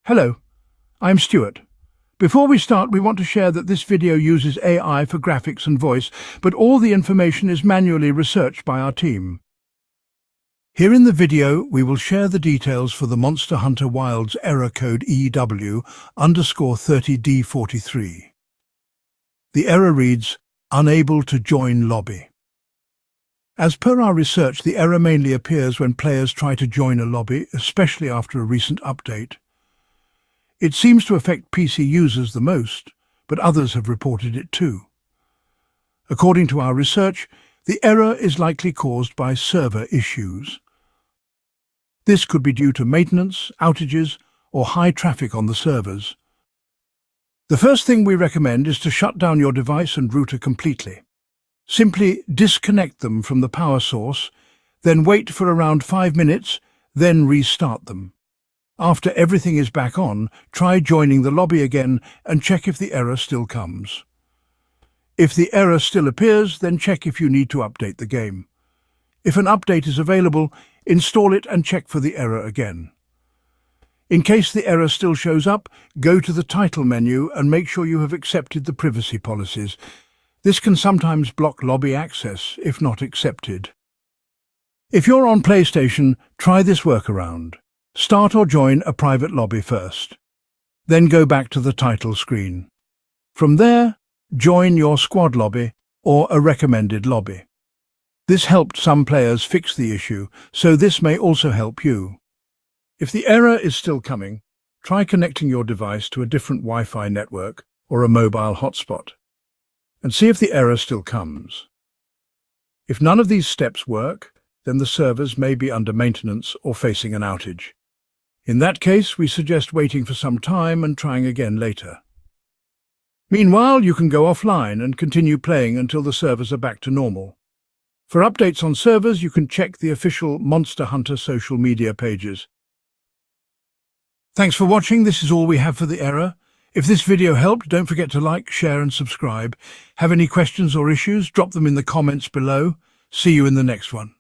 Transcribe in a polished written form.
Hello, I'm Stuart. Before we start, we want to share that this video uses AI for graphics and voice, but all the information is manually researched by our team. Here in the video, we will share the details for the Monster Hunter Wilds error code EW_30D43. The error reads, "Unable to join lobby." As per our research, the error mainly appears when players try to join a lobby, especially after a recent update. It seems to affect PC users the most, but others have reported it too. According to our research, the error is likely caused by server issues. This could be due to maintenance, outages, or high traffic on the servers. The first thing we recommend is to shut down your device and router completely. Simply disconnect them from the power source, then wait for around 5 minutes, then restart them. After everything is back on, try joining the lobby again and check if the error still comes. If the error still appears, then check if you need to update the game. If an update is available, install it and check for the error again. In case the error still shows up, go to the title menu and make sure you have accepted the privacy policies. This can sometimes block lobby access if not accepted. If you're on PlayStation, try this workaround. Start or join a private lobby first. Then go back to the title screen. From there, join your squad lobby or a recommended lobby. This helped some players fix the issue, so this may also help you. If the error is still coming, try connecting your device to a different Wi-Fi network or a mobile hotspot, and see if the error still comes. If none of these steps work, then the servers may be under maintenance or facing an outage. In that case, we suggest waiting for some time and trying again later. Meanwhile, you can go offline and continue playing until the servers are back to normal. For updates on servers, you can check the official Monster Hunter social media pages. Thanks for watching. This is all we have for the error. If this video helped, don't forget to like, share and subscribe. Have any questions or issues? Drop them in the comments below. See you in the next one.